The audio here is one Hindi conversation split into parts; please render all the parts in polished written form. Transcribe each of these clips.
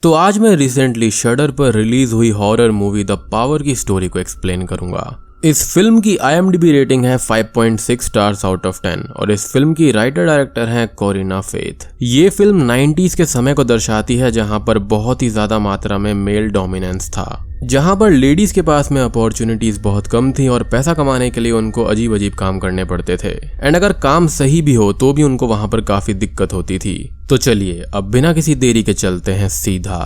तो आज मैं रिसेंटली शडर पर रिलीज हुई हॉरर मूवी द पावर की स्टोरी को एक्सप्लेन करूंगा। इस फिल्म की IMDb रेटिंग है 5.6 स्टार्स आउट ऑफ 10 और इस फिल्म की राइटर डायरेक्टर हैं कोरिना फेथ। ये फिल्म 90s के समय को दर्शाती है जहां पर बहुत ही ज्यादा मात्रा में मेल डोमिनेंस था, जहां पर लेडीज के पास में अपॉर्चुनिटीज बहुत कम थी और पैसा कमाने के लिए उनको अजीब अजीब काम करने पड़ते थे। एंड अगर काम सही भी हो तो भी उनको वहां पर काफी दिक्कत होती थी। तो चलिए अब बिना किसी देरी के चलते हैं सीधा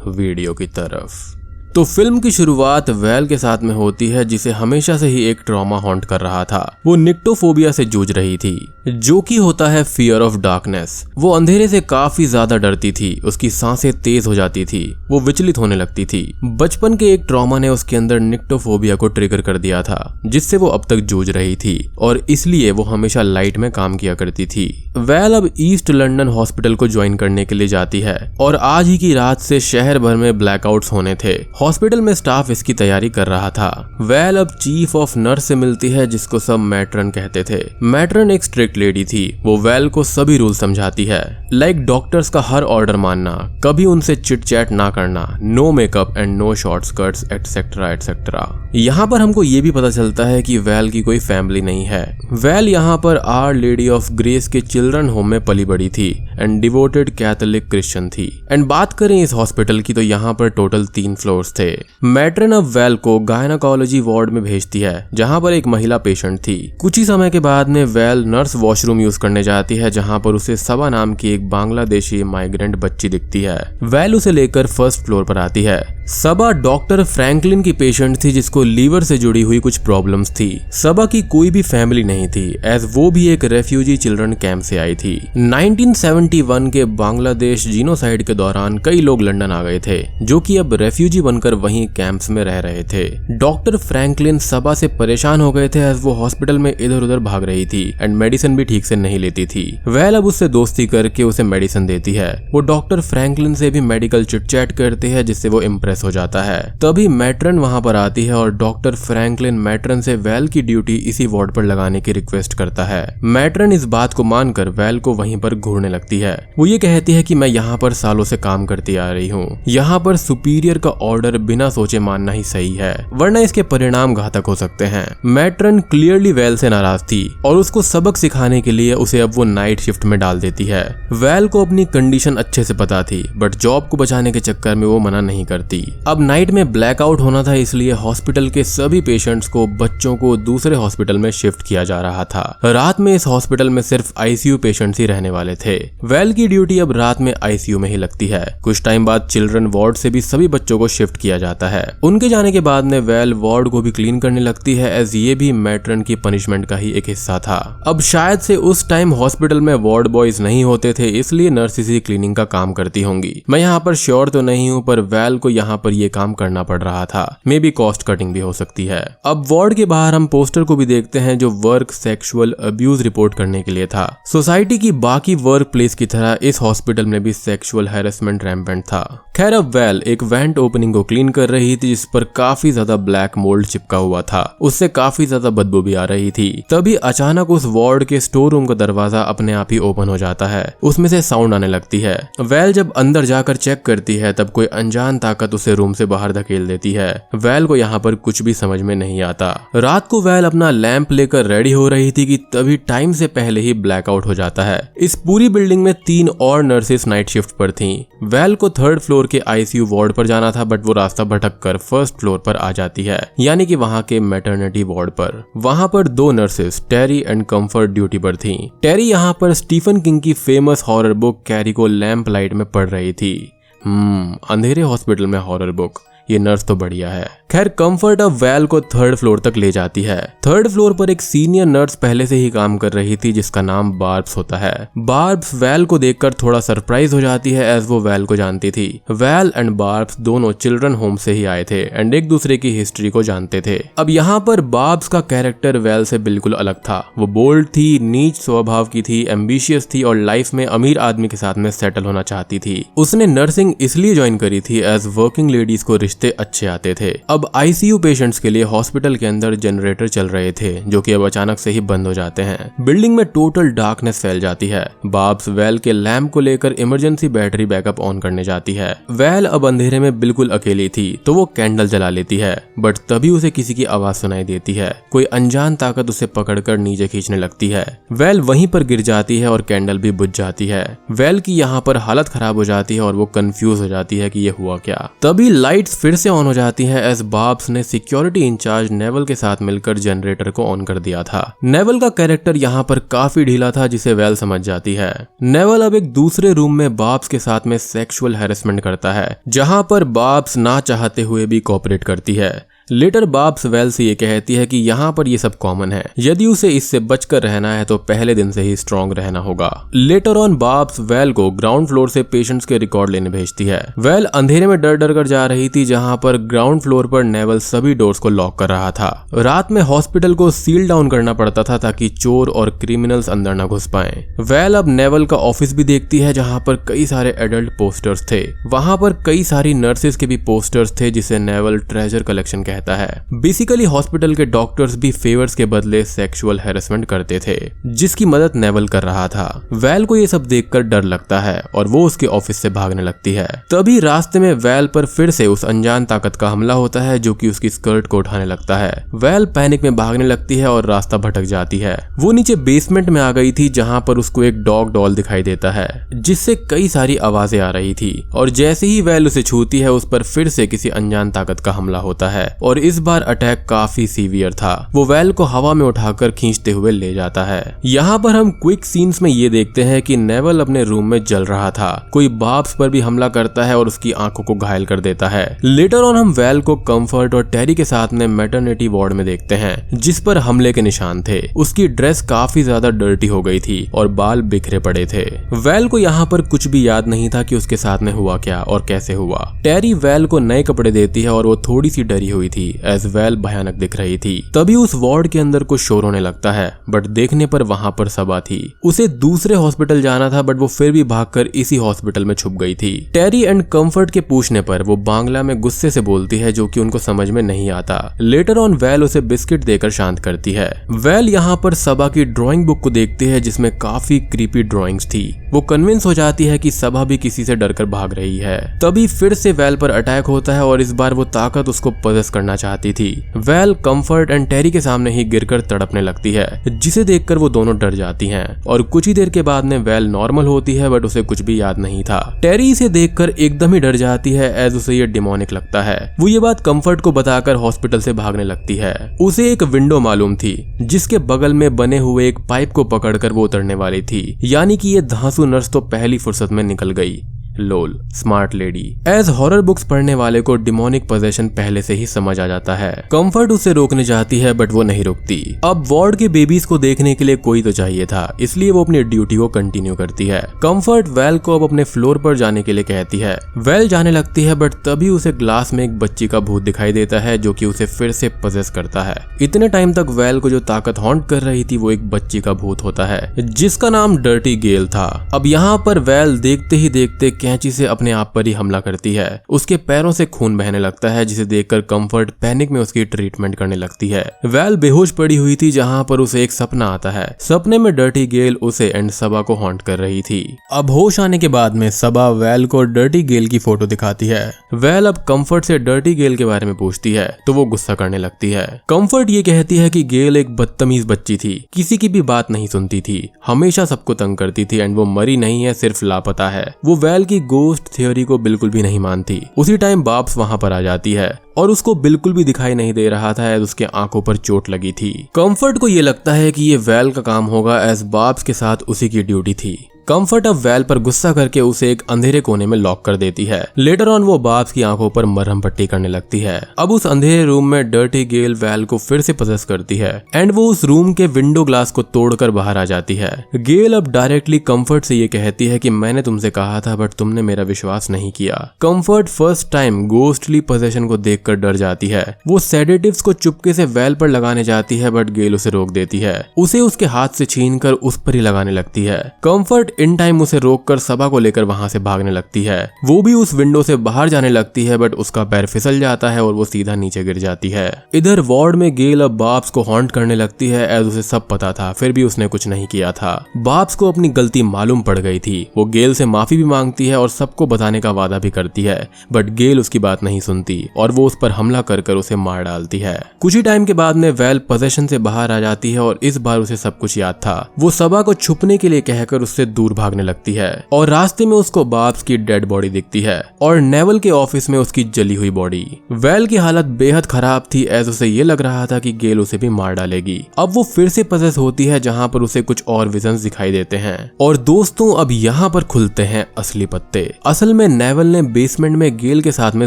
वीडियो की तरफ। तो फिल्म की शुरुआत वैल के साथ में होती है जिसे हमेशा से ही एक ट्रॉमा हॉन्ट कर रहा था। वो निक्टोफोबिया से जूझ रही थी जो कि होता है फियर ऑफ डार्कनेस। वो अंधेरे से काफी ज्यादा डरती थी, उसकी सांसें तेज हो जाती थी, वो विचलित होने लगती थी। बचपन के एक ट्रॉमा ने उसके अंदर निक्टोफोबिया को ट्रिगर कर दिया था जिससे वो अब तक जूझ रही थी और इसलिए वो हमेशा लाइट में काम किया करती थी। वैल अब ईस्ट लंदन हॉस्पिटल को ज्वाइन करने के लिए जाती है और आज ही की रात से शहर भर में ब्लैकआउट्स होने थे। हॉस्पिटल में स्टाफ इसकी तैयारी कर रहा था। वैल अब चीफ ऑफ नर्स से मिलती है जिसको सब मैट्रन कहते थे। मैट्रन एक स्ट्रिक्ट लेडी थी। वो वैल को सभी रूल समझाती है, लाइक डॉक्टर्स का हर ऑर्डर मानना, कभी उनसे चिट चैट ना करना, no makeup and no short skirts etcetera etcetera. यहाँ पर हमको ये भी पता चलता है कि वैल की कोई फैमिली नहीं है। वैल यहाँ per hour lady of grace के चिल्ड्रन होम में पली बड़ी थी एंड डिवोटेड कैथोलिक क्रिश्चियन थी। एंड बात करें इस हॉस्पिटल की तो यहाँ पर टोटल 3 फ्लोर्स थे। मैट्रन अब वैल को गायनाकोलॉजी वार्ड में भेजती है जहां पर एक महिला पेशेंट थी। कुछ ही समय के बाद में वैल नर्स वॉशरूम यूज करने जाती है जहां पर उसे सबा नाम की एक बांग्लादेशी माइग्रेंट बच्ची दिखती है। वैल उसे लेकर फर्स्ट फ्लोर पर आती है। सबा डॉक्टर फ्रैंकलिन की पेशेंट थी जिसको लीवर से जुड़ी हुई कुछ प्रॉब्लम्स थी। सबा की कोई भी फैमिली नहीं थी एज वो भी एक रेफ्यूजी चिल्ड्रन कैंप से आई थी। 1971 के बांग्लादेश जीनोसाइड के दौरान कई लोग लंदन आ गए थे जो कि अब रेफ्यूजी बनकर वहीं कैंप्स में रह रहे थे। डॉक्टर फ्रैंकलिन सबा से परेशान हो गए थे एज वो हॉस्पिटल में इधर उधर भाग रही थी एंड मेडिसिन भी ठीक से नहीं लेती थी। वैल अब उससे दोस्ती करके उसे मेडिसिन देती है। वो डॉक्टर फ्रैंकलिन से भी मेडिकल चिटचैट करती है जिससे वो इम्प्रेस हो जाता है। तभी मैट्रन वहां पर आती है और डॉक्टर फ्रैंकलिन मैट्रन से वैल की ड्यूटी इसी वार्ड पर लगाने की रिक्वेस्ट करता है। मैट्रन इस बात को मानकर वैल को वहीं पर घूरने लगती है। वो ये कहती है कि मैं यहाँ पर सालों से काम करती आ रही हूँ, यहाँ पर सुपीरियर का ऑर्डर बिना सोचे मानना ही सही है वरना इसके परिणाम घातक हो सकते हैं। मैट्रन क्लियरली वैल से नाराज थी और उसको सबक सिखाने के लिए उसे अब वो नाइट शिफ्ट में डाल देती है। वैल को अपनी कंडीशन अच्छे से पता थी बट जॉब को बचाने के चक्कर में वो मना नहीं करती। अब नाइट में ब्लैकआउट होना था इसलिए हॉस्पिटल के सभी पेशेंट्स को, बच्चों को दूसरे हॉस्पिटल में शिफ्ट किया जा रहा था। रात में इस हॉस्पिटल में सिर्फ ICU पेशेंट्स ही रहने वाले थे। वैल की ड्यूटी अब रात में ICU में ही लगती है। कुछ टाइम बाद चिल्ड्रन वार्ड से भी सभी बच्चों को शिफ्ट किया जाता है। उनके जाने के बाद में वैल वार्ड को भी क्लीन करने लगती है एज ये भी मैट्रन की पनिशमेंट का ही एक हिस्सा था। अब शायद से उस टाइम हॉस्पिटल में वार्ड बॉयज नहीं होते थे इसलिए नर्सेस ही क्लीनिंग का काम करती होंगी। मैं यहाँ पर श्योर तो नहीं हूँ पर वैल को यहाँ पर ये काम करना पड़ रहा था। मे बी कॉस्ट कटिंग भी हो सकती है। अब वार्ड के बाहर हम पोस्टर को भी देखते हैं जो वर्क सेक्सुअल अब्यूज रिपोर्ट करने के लिए था। सोसाइटी की बाकी वर्क प्लेस की तरह इस हॉस्पिटल में भी सेक्सुअल हैरेसमेंट रैम्पेंट था। खैर अब वैल एक वेंट ओपनिंग को क्लीन कर रही थी जिस पर काफी ज्यादा ब्लैक मोल्ड चिपका हुआ था। उससे काफी ज्यादा बदबू भी आ रही थी। तभी अचानक उस वार्ड के स्टोर रूम का दरवाजा अपने आप ही ओपन हो जाता है। उसमें से साउंड आने लगती है। वैल जब अंदर जाकर चेक करती है तब कोई अनजान ताकत उसे रूम से बाहर धकेल देती है। वैल को यहाँ पर कुछ भी समझ में नहीं आता। रात को वैल अपना लैंप लेकर रेडी हो रही थी कि तभी टाइम से पहले ही ब्लैकआउट हो जाता है। इस पूरी बिल्डिंग में 3 और नर्सेस नाइट शिफ्ट पर थीं। वैल को 3rd फ्लोर के ICU वार्ड पर जाना था बट वो रास्ता भटक कर 1st फ्लोर पर आ जाती है, यानी कि वहाँ के मैटरनिटी वार्ड पर। वहाँ पर 2 nurses Terry and Comfort duty पर थीं। टेरी यहाँ पर स्टीफन किंग की फेमस हॉरर बुक कैरी को लैंप लाइट में पढ़ रही थी। अंधेरे हॉस्पिटल में हॉरर बुक, ये नर्स तो बढ़िया है। खैर कंफर्ट अब वैल को 3rd फ्लोर तक ले जाती है। 3rd फ्लोर पर एक सीनियर नर्स पहले से ही काम कर रही थी जिसका नाम बार्ब्स होता है। बार्ब्स वैल को देखकर थोड़ा सरप्राइज हो जाती है एज वो वैल को जानती थी। वैल एंड बार्ब्स दोनों चिल्ड्रन होम से ही आए थे एंड एक दूसरे की हिस्ट्री को जानते थे। अब यहाँ पर बार्ब्स का कैरेक्टर वैल से बिल्कुल अलग था। वो बोल्ड थी, नीच स्वभाव की थी, एम्बिशियस थी और लाइफ में अमीर आदमी के साथ में सेटल होना चाहती थी। उसने नर्सिंग इसलिए ज्वाइन करी थी एज वर्किंग लेडीज को रिश्ते अच्छे आते थे। अब आईसीयू पेशेंट्स के लिए हॉस्पिटल के अंदर जनरेटर चल रहे थे जो कि अब अचानक से ही बंद हो जाते हैं। बिल्डिंग में टोटल डार्कनेस फैल जाती है। बाब्स वेल के लैंप को लेकर इमरजेंसी बैटरी बैकअप ऑन करने जाती है। वेल अब अंधेरे में बिल्कुल अकेली थी तो वो कैंडल जला लेती है, बट तभी उसे किसी की आवाज सुनाई देती है। कोई अनजान ताकत उसे पकड़कर नीचे खींचने लगती है। वेल वहीं पर गिर जाती है और कैंडल भी बुझ जाती है। वेल की यहाँ पर हालत खराब हो जाती है और वो कंफ्यूज हो जाती है कि ये हुआ क्या। तभी लाइट्स फिर से ऑन हो जाती है एज बाब्स ने सिक्योरिटी इंचार्ज नेवल के साथ मिलकर जनरेटर को ऑन कर दिया था। नेवल का कैरेक्टर यहाँ पर काफी ढीला था जिसे वेल समझ जाती है। नेवल अब एक दूसरे रूम में बाब्स के साथ में सेक्सुअल हैरेसमेंट करता है, जहां पर बाब्स ना चाहते हुए भी कोऑपरेट करती है। लेटर बाब्स वेल से ये कहती है कि यहाँ पर ये सब कॉमन है, यदि उसे इससे बचकर रहना है तो पहले दिन से ही स्ट्रॉन्ग रहना होगा। लेटर ऑन बाब्स वेल को ग्राउंड फ्लोर से पेशेंट्स के रिकॉर्ड लेने भेजती है। वेल अंधेरे में डर डर कर जा रही थी, जहाँ पर ग्राउंड फ्लोर पर नेवल सभी डोर्स को लॉक कर रहा था। रात में हॉस्पिटल को सील डाउन करना पड़ता था ताकि चोर और क्रिमिनल्स अंदर न घुस पाए। वेल अब नेवल का ऑफिस भी देखती है जहाँ पर कई सारे एडल्ट पोस्टर्स थे। वहां पर कई सारी नर्सेस के भी पोस्टर्स थे जिसे नेवल ट्रेजर कलेक्शन कहता है। बेसिकली हॉस्पिटल के डॉक्टर्स भी फेवर्स के बदले सेक्सुअल हैरेसमेंट करते थे, जिसकी मदद नेवल कर रहा था। वेल को ये सब देखकर डर लगता है और वो उसके ऑफिस से भागने लगती है। तभी रास्ते में वेल पर फिर से उस अनजान ताकत का हमला होता है जो कि उसकी स्कर्ट को उठाने लगता है। वेल पैनिक में भागने लगती है और रास्ता भटक जाती है। वो नीचे बेसमेंट में आ गई थी जहां पर उसको एक डॉग डॉल दिखाई देता है जिससे कई सारी आवाजें आ रही थी, और जैसे ही वेल उसे छूती है उस पर फिर से किसी अनजान ताकत का हमला होता है और इस बार अटैक काफी सीवियर था। वो वेल को हवा में उठाकर खींचते हुए ले जाता है। यहाँ पर हम क्विक सीन्स में ये देखते हैं कि नेवल अपने रूम में जल रहा था। कोई बाब्स पर भी हमला करता है और उसकी आंखों को घायल कर देता है। लेटर ऑन हम वेल को कंफर्ट और टेरी के साथ में मैटरनिटी वार्ड में देखते हैं जिस पर हमले के निशान थे। उसकी ड्रेस काफी ज्यादा डर्टी हो गई थी और बाल बिखरे पड़े थे। वेल को यहाँ पर कुछ भी याद नहीं था कि उसके साथ में हुआ क्या और कैसे हुआ। टेरी वेल को नए कपड़े देती है और वो थोड़ी सी डरी हुई थी एज वेल भयानक दिख रही थी। तभी उस वार्ड के अंदर कुछ शोर होने लगता है, बट देखने पर वहां पर सबा थी। उसे दूसरे हॉस्पिटल जाना था बट वो फिर भी भागकर इसी हॉस्पिटल में छुप गई थी। टेरी एंड कंफर्ट के पूछने पर वो बांग्ला में गुस्से से बोलती है जो कि उनको समझ में नहीं आता। लेटर ऑन वेल उसे बिस्किट देकर शांत करती है। वेल यहाँ पर सबा की ड्राइंग बुक को देखती है जिसमें काफी क्रीपी ड्राइंग्स थी। वो कन्विंस हो जाती है कि सबा भी किसी से डरकर भाग रही है। तभी फिर से वेल पर अटैक होता है और इस बार वो ताकत उसको पजेस करना चाहती थी। वेल कंफर्ट एंड टेरी के सामने ही गिरकर तड़पने लगती है, जिसे देखकर वो दोनों डर जाती हैं और कुछ ही देर के बाद में वेल नॉर्मल होती है बट उसे कुछ भी याद नहीं था। टेरी इसे देखकर एकदम ही डर जाती है एज उसे ये डिमोनिक लगता है। वो ये बात कंफर्ट को बताकर हॉस्पिटल से भागने लगती है। उसे एक विंडो मालूम थी जिसके बगल में बने हुए एक पाइप को पकड़कर वो उतरने वाली थी, यानी कि ये धांसू नर्स तो पहली फुर्सत में निकल गई। Lol smart lady. As horror books पढ़ने वाले को डिमोनिक पोजेशन पहले से ही समझ आ जाता है। कंफर्ट उसे रोकने जाती है बट वो नहीं रुकती। अब वार्ड के बेबीज को देखने के लिए कोई तो चाहिए था, इसलिए वो अपनी ड्यूटी को कंटिन्यू करती है। कंफर्ट वेल को अब अपने फ्लोर पर जाने के लिए कहती है। वेल जाने लगती है बट तभी उसे ग्लास में एक बच्ची का भूत दिखाई देता है जो कि उसे फिर से पजेस करता है। इतने टाइम तक वेल को जो ताकत हॉन्ट कर रही थी वो एक बच्ची का भूत होता है जिसका नाम डर्टी गेल था। अब यहाँ पर वेल देखते ही देखते कैंची से अपने आप पर ही हमला करती है। उसके पैरों से खून बहने लगता है जिसे देखकर कंफर्ट पैनिक में उसकी ट्रीटमेंट करने लगती है। वेल बेहोश पड़ी हुई थी जहां पर उसे एक सपना आता है। सपने में डर्टी गेल उसे एंड सबा को हॉन्ट कर रही थी। अब होश आने के बाद में सबा वेल को डर्टी गेल की फोटो दिखाती है। वेल अब कंफर्ट से डर्टी गेल के बारे में पूछती है तो वो गुस्सा करने लगती है। कंफर्ट ये कहती है कि गेल एक बदतमीज बच्ची थी, किसी की भी बात नहीं सुनती थी, हमेशा सबको तंग करती थी एंड वो मरी नहीं है, सिर्फ लापता है। वो वेल की गोस्ट थ्योरी को बिल्कुल भी नहीं मानती। उसी टाइम बाब्स वहां पर आ जाती है और उसको बिल्कुल भी दिखाई नहीं दे रहा था एज उसके आंखों पर चोट लगी थी। कंफर्ट को ये लगता है कि ये वेल का काम होगा एज बाब्स के साथ उसी की ड्यूटी थी। कंफर्ट अब वेल पर गुस्सा करके उसे एक अंधेरे कोने में लॉक कर देती है। लेटर ऑन वो बाब्स की आंखों पर मरहम पट्टी करने लगती है। अब उस अंधेरे रूम में डर्टी गेल वेल को फिर से पजेस करती है एंड वो उस रूम के विंडो ग्लास को तोड़कर बाहर आ जाती है। गेल अब डायरेक्टली कंफर्ट से ये कहती है कि मैंने तुमसे कहा था बट तुमने मेरा विश्वास नहीं किया। Comfort first time ghostly possession को देखकर डर जाती है। वो सेडेटिव्स को चुपके से वेल पर लगाने जाती है बट गेल उसे रोक देती है। उसे उसके हाथ से छीनकर उस पर ही लगाने लगती है। कंफर्ट इन टाइम उसे रोककर सबा को लेकर वहां से भागने लगती है। वो भी उस विंडो से बाहर जाने लगती है बट उसका पैर फिसल जाता है और वो सीधा नीचे गिर जाती है। इधर वार्ड में गेल अब बाब्स को हॉन्ट करने लगती है एज उसे सब पता था, फिर भी उसने कुछ नहीं किया था। बाब्स को अपनी गलती मालूम पड़ गई थी। वो गेल से माफी भी मांगती है और सबको बताने का वादा भी करती है बट गेल उसकी बात नहीं सुनती और वो उस पर हमला कर उसे मार डालती है। कुछ ही टाइम के बाद में वेल पोजेशन से बाहर आ जाती है और इस बार उसे सब कुछ याद था। वो सबा को छुपने के लिए कहकर उससे दूर भागने लगती है और रास्ते में उसको बाब्स की डेड बॉडी दिखती है और नेवल के ऑफिस में उसकी जली हुई बॉडी। वेल की हालत बेहद खराब थी एज उसे ये लग रहा था कि गेल उसे भी मार डालेगी। अब वो फिर से पजेस होती है जहाँ पर उसे कुछ और विजन्स दिखाई देते हैं। और दोस्तों अब यहाँ पर खुलते हैं असली पत्ते। असल में नेवल ने बेसमेंट में गेल के साथ में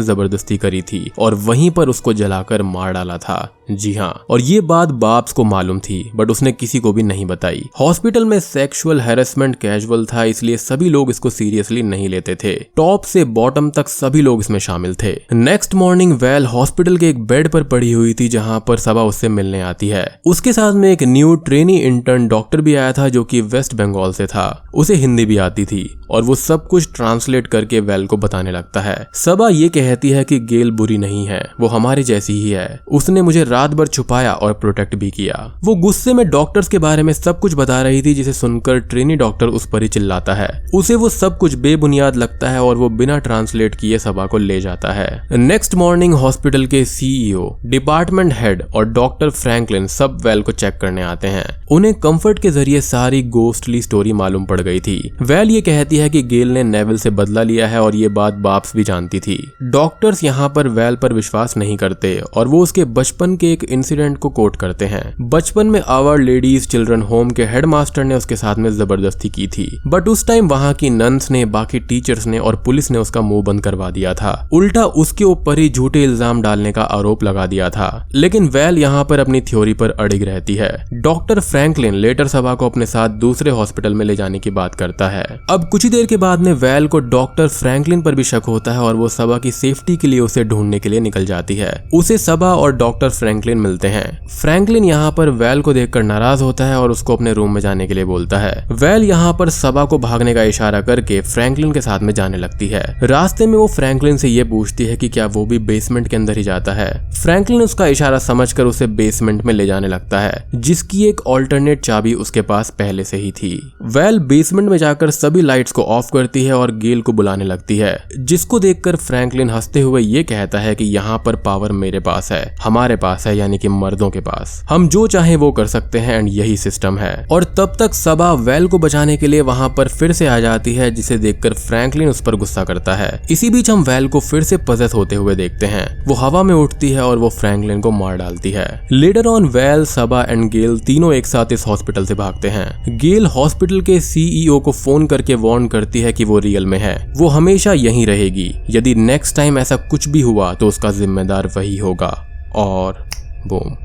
जबरदस्ती करी थी और वहीं पर उसको जलाकर मार डाला था। जी हाँ, और ये बात बाब्स को मालूम थी बट उसने किसी को भी नहीं बताई। हॉस्पिटल में सेक्सुअल हैरेसमेंट कैजुअल था इसलिए सभी लोग इसको सीरियसली नहीं लेते थे। टॉप से बॉटम तक सभी लोग इसमें शामिल थे। नेक्स्ट मॉर्निंग वेल हॉस्पिटल के एक बेड पर पड़ी हुई थी जहाँ पर सबा उससे मिलने आती है। उसके साथ में एक न्यू ट्रेनी इंटर्न डॉक्टर भी आया था जो कि वेस्ट बंगाल से था। उसे हिंदी भी आती थी और वो सब कुछ ट्रांसलेट करके वेल को बताने लगता है। सबा ये कहती है कि गेल बुरी नहीं है, वो हमारे जैसी ही है। उसने मुझे रात भर छुपाया और प्रोटेक्ट भी किया। वो गुस्से में डॉक्टर्स के बारे में सब कुछ बता रही थी जिसे सुनकर ट्रेनी डॉक्टर उस पर ही चिल्लाता है। उसे वो सब कुछ बेबुनियाद लगता है और वो बिना ट्रांसलेट किए सबा को ले जाता है। नेक्स्ट मॉर्निंग हॉस्पिटल के सीईओ, डिपार्टमेंट हेड और डॉक्टर फ्रैंकलिन सब वेल को चेक करने आते हैं। उन्हें कंफर्ट के जरिए सारी गोस्टली स्टोरी मालूम पड़ गई थी। वेल ये कहती है कि गेल ने नेविल से बदला लिया है और ये बात बाब्स भी जानती थी। डॉक्टर्स यहाँ पर वेल पर विश्वास नहीं करते और वो उसके बचपन के एक इंसिडेंट को कोट करते हैं। बचपन में आवर लेडीज चिल्ड्रन होम के हेडमास्टर ने उसके साथ में जबरदस्ती की थी बट उस टाइम वहाँ की नन्स ने, बाकी टीचर्स ने और पुलिस ने उसका मुंह बंद करवा दिया था। उल्टा उसके ऊपर ही झूठे इल्जाम डालने का आरोप लगा दिया था। लेकिन वेल यहाँ पर अपनी थ्योरी पर अड़िग रहती है। डॉक्टर फ्रैंकलिन लेटर सबा को अपने साथ दूसरे हॉस्पिटल में ले जाने की बात करता है। अब कुछ ही देर के बाद में वेल को डॉक्टर फ्रैंकलिन पर भी शक होता है और वो सबा की सेफ्टी के लिए उसे ढूंढने के लिए निकल जाती है। उसे सबा और डॉक्टर फ्रैंकलिन मिलते हैं। फ्रैंकलिन यहाँ पर वेल को देखकर नाराज होता है और उसको अपने रूम में जाने के लिए बोलता है। वेल यहाँ पर सबा को भागने का इशारा करके फ्रैंकलिन के साथ में जाने लगती है। रास्ते में वो फ्रैंकलिन से ये पूछती है कि क्या वो भी बेसमेंट के अंदर ही जाता है। फ्रैंकलिन उसका इशारा समझकर उसे बेसमेंट में ले जाने लगता है जिसकी एक ऑल्टरनेट चाबी उसके पास पहले से ही थी। वेल बेसमेंट में जाकर सभी लाइट्स को ऑफ करती है और गेल को बुलाने लगती है जिसको देखकर फ्रैंकलिन हंसते हुए ये कहता है कि यहाँ पर पावर मेरे पास है, हमारे पास है, यानी कि मर्दों के पास। हम जो चाहे वो कर सकते हैं एंड यही सिस्टम है। और तब तक सबा वेल को बचाने के लिए वहां पर फिर से आ जाती है जिसे देखकर फ्रैंकलिन उस पर गुस्सा करता है। इसी बीच हम वेल को फिर से पजेस होते हुए देखते हैं। वो हवा में उठती है और वो फ्रैंकलिन को मार डालती है। Later on well, Saba and Gail तीनों एक साथ इस हॉस्पिटल से भागते हैं। गेल हॉस्पिटल के सीईओ को फोन करके वार्न करती है कि वो रियल में है, वो हमेशा यहीं रहेगी। यदि नेक्स्ट टाइम ऐसा कुछ भी हुआ तो उसका जिम्मेदार वही होगा। और बूम,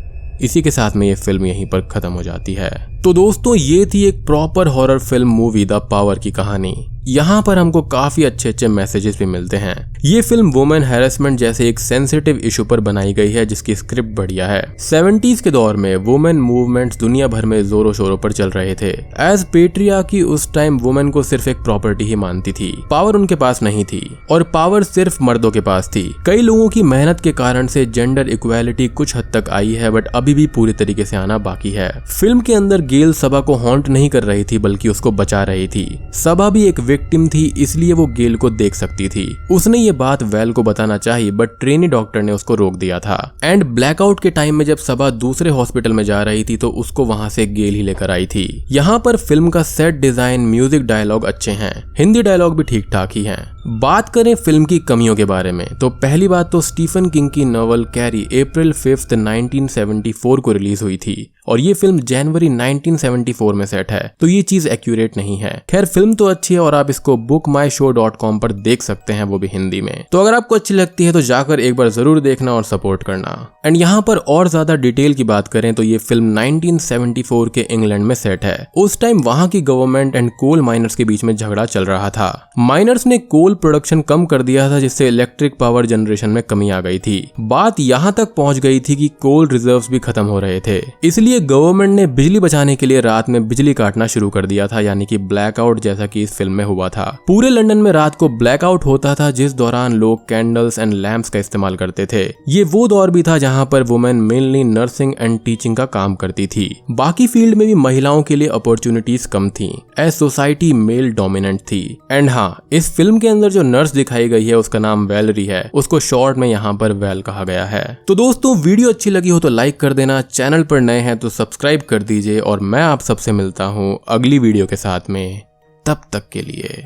इसी के साथ में ये फिल्म यहीं पर खत्म हो जाती है। तो दोस्तों ये थी एक proper horror film movie the power की कहानी। यहाँ पर हमको काफी अच्छे अच्छे मैसेजेस भी मिलते हैं। ये फिल्म वुमेन हैरेसमेंट जैसे एक सेंसिटिव इशू पर बनाई गई है जिसकी स्क्रिप्ट बढ़िया है। 70s के दौर में वुमेन मूवमेंट्स दुनिया भर में जोरों शोरों पर चल रहे थे। एज पेट्रियार्की उस टाइम वुमेन को सिर्फ एक प्रॉपर्टी ही मानती थी, पावर उनके पास नहीं थी और पावर सिर्फ मर्दों के पास थी। कई लोगों की मेहनत के कारण से जेंडर इक्वालिटी कुछ हद तक आई है बट अभी भी पूरी तरीके से आना बाकी है। फिल्म के अंदर गेल सबा को हॉन्ट नहीं कर रही थी बल्कि उसको बचा रही थी। सबा भी एक विक्टिम थी इसलिए वो गेल को देख सकती थी। उसने ये बात वेल को बताना चाहिए बट ट्रेनी डॉक्टर ने उसको रोक दिया था। एंड ब्लैकआउट के टाइम में जब सबा दूसरे हॉस्पिटल में जा रही थी तो उसको वहां से गेल ही लेकर आई थी। यहाँ पर फिल्म का सेट डिजाइन, म्यूजिक, डायलॉग अच्छे हैं। हिंदी डायलॉग भी ठीक ठाक ही हैं। बात करें फिल्म की कमियों के बारे में तो पहली बात तो स्टीफन किंग की नॉवल कैरी अप्रैल 5, 1974 को रिलीज हुई थी और ये फिल्म जनवरी 1974 में सेट है तो ये चीज एक्यूरेट नहीं है। खैर फिल्म तो अच्छी है और आप इसको bookmyshow.com पर देख सकते हैं, वो भी हिंदी में। तो अगर आपको अच्छी लगती है तो जाकर एक बार जरूर देखना और सपोर्ट करना। एंड यहाँ पर और ज्यादा डिटेल की बात करें तो ये फिल्म 1974 के इंग्लैंड में सेट है। उस टाइम वहां की गवर्नमेंट एंड कोल माइनर्स के बीच में झगड़ा चल रहा था। माइनर्स ने कोल प्रोडक्शन कम कर दिया था, जिससे इलेक्ट्रिक पावर जनरेशन में कमी आ गई थी। बात यहाँ तक पहुंच गई थी कि कोल रिजर्व्स भी खत्म हो रहे थे, इसलिए गवर्नमेंट ने बिजली बचाने के लिए रात में बिजली काटना शुरू कर दिया था, यानी कि ब्लैकआउट, जैसा कि इस फिल्म में हुआ था। पूरे लंदन में रात को ब्लैकआउट होता था, जिस दौरान लोग कैंडल्स एंड लैंप्स का इस्तेमाल करते थे। ये वो दौर भी था जहां पर women mainly nursing and teaching का काम करती थी। बाकी फील्ड में भी महिलाओं के लिए अपॉर्चुनिटीज कम थी, एज सोसाइटी मेल डोमिनेंट थी। एंड हाँ, इस फिल्म के अंदर जो नर्स दिखाई गई है उसका नाम वैलरी है, उसको शॉर्ट में यहाँ पर वेल कहा गया है। तो दोस्तों, वीडियो अच्छी लगी हो तो लाइक कर देना, चैनल पर नए हैं तो सब्सक्राइब कर दीजिए, और मैं आप सबसे मिलता हूँ अगली वीडियो के साथ में। तब तक के लिए